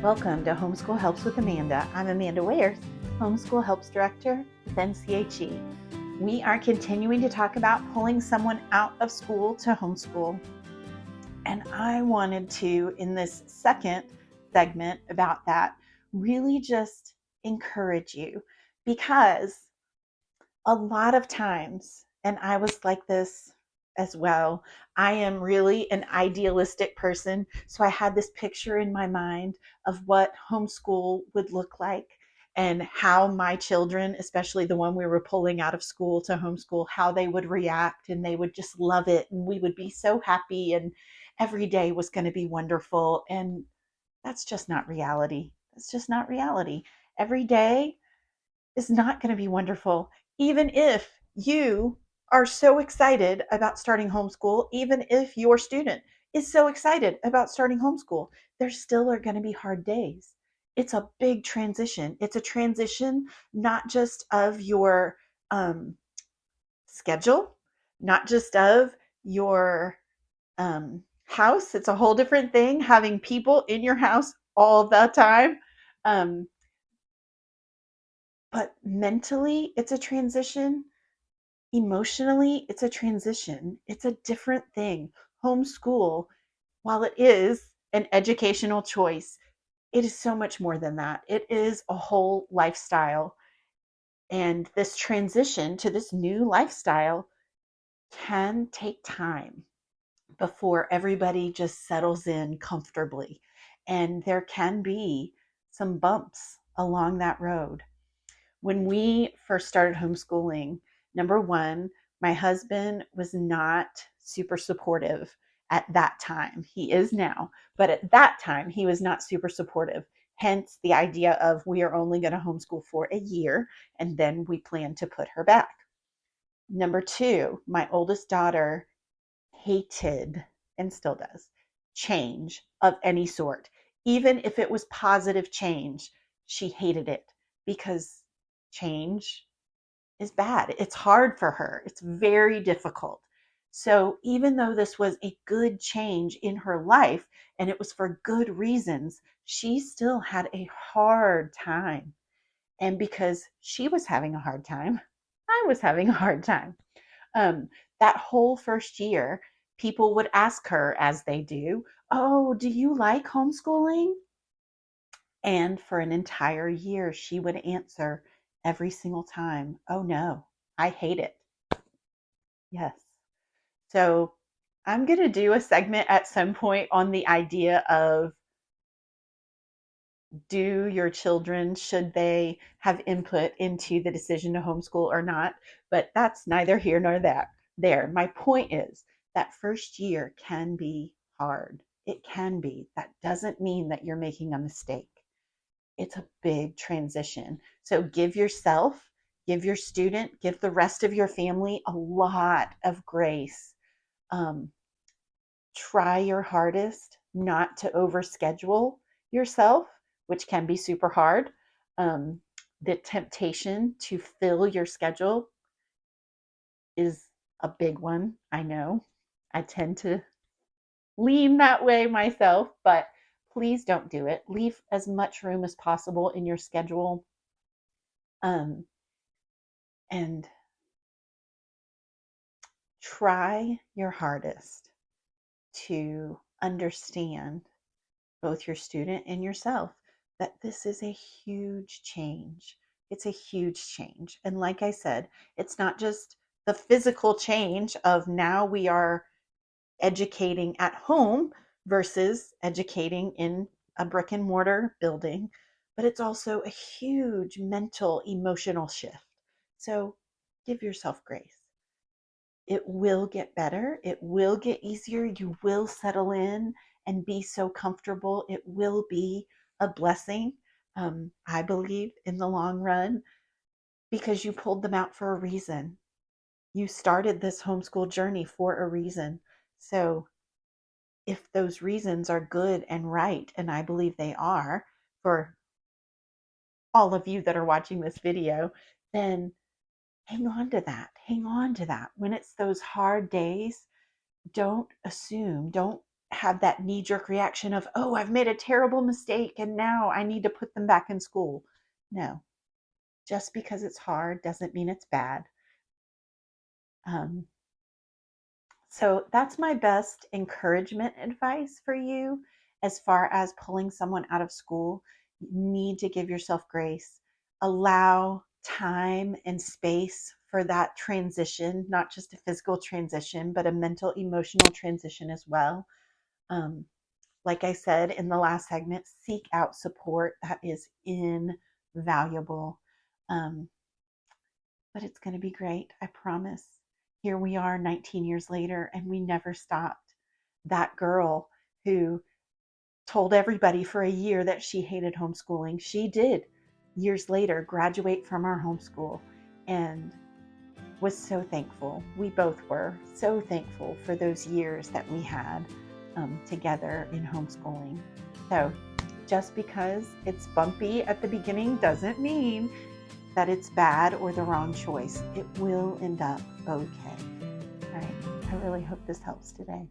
Welcome to Homeschool Helps with Amanda. I'm Amanda Wayers, Homeschool Helps Director with NCHE. We are continuing to talk about pulling someone out of school to homeschool. And I wanted to, in this second segment about that, really just encourage you because a lot of times, and I was like this as well, I am really an idealistic person. So I had this picture in my mind of what homeschool would look like and how my children, especially the one we were pulling out of school to homeschool, how they would react and they would just love it. And we would be so happy and every day was going to be wonderful. And that's just not reality. That's just not reality. Every day is not going to be wonderful, even if you are so excited about starting homeschool, even if your student is so excited about starting homeschool, there still are going to be hard days. It's a big transition. It's a transition not just of your schedule, not just of your house. It's a whole different thing having people in your house all the time. Um, but mentally, it's a transition. Emotionally, it's a transition. It's a different thing. Homeschool, while it is an educational choice, it is so much more than that. It is a whole lifestyle. And this transition to this new lifestyle can take time before everybody just settles in comfortably. And there can be some bumps along that road. When we first started homeschooling, number one, my husband was not super supportive at that time. He is now, but at that time, he was not super supportive. Hence the idea of we are only going to homeschool for a year and then we plan to put her back. Number two, my oldest daughter hated and still does change of any sort. Even if it was positive change, she hated it because change is bad. It's hard for her. It's very difficult. So even though this was a good change in her life and it was for good reasons, she still had a hard time. And because she was having a hard time, I was having a hard time. Um, that whole first year, people would ask her, as they do, "Oh, do you like homeschooling?" And for an entire year, she would answer every single time, "Oh no, I hate it." Yes. So I'm going to do a segment at some point on the idea of, do your children, should they have input into the decision to homeschool or not? But that's neither here nor there. My point is that first year can be hard. It can be. That doesn't mean that you're making a mistake. It's a big transition. So give yourself, give your student, give the rest of your family a lot of grace. Um, Try your hardest not to overschedule yourself, which can be super hard. Um, the temptation to fill your schedule is a big one. I know. I tend to lean that way myself, but please don't do it. Leave as much room as possible in your schedule. Um, and try your hardest to understand both your student and yourself that this is a huge change. It's a huge change. And like I said, it's not just the physical change of now we are educating at home versus educating in a brick and mortar building, but it's also a huge mental, emotional shift. So give yourself grace. It will get better. It will get easier. You will settle in and be so comfortable. It will be a blessing, I believe, in the long run, because you pulled them out for a reason. You started this homeschool journey for a reason. So if those reasons are good and right, and I believe they are for all of you that are watching this video, then hang on to that. Hang on to that. When it's those hard days, don't assume, don't have that knee-jerk reaction of, oh, I've made a terrible mistake and now I need to put them back in school. No, just because it's hard doesn't mean it's bad. So that's my best encouragement advice for you as far as pulling someone out of school. You need to give yourself grace, allow time and space for that transition, not just a physical transition, but a mental, emotional transition as well. Um, like I said in the last segment, seek out support. That is invaluable. Um, but it's going to be great. I promise. Here we are 19 years later, and we never stopped. That girl who told everybody for a year that she hated homeschooling, she did years later graduate from our homeschool and was so thankful. We both were so thankful for those years that we had together in homeschooling. So just because it's bumpy at the beginning doesn't mean that it's bad or the wrong choice. It will end up okay. All right. I really hope this helps today.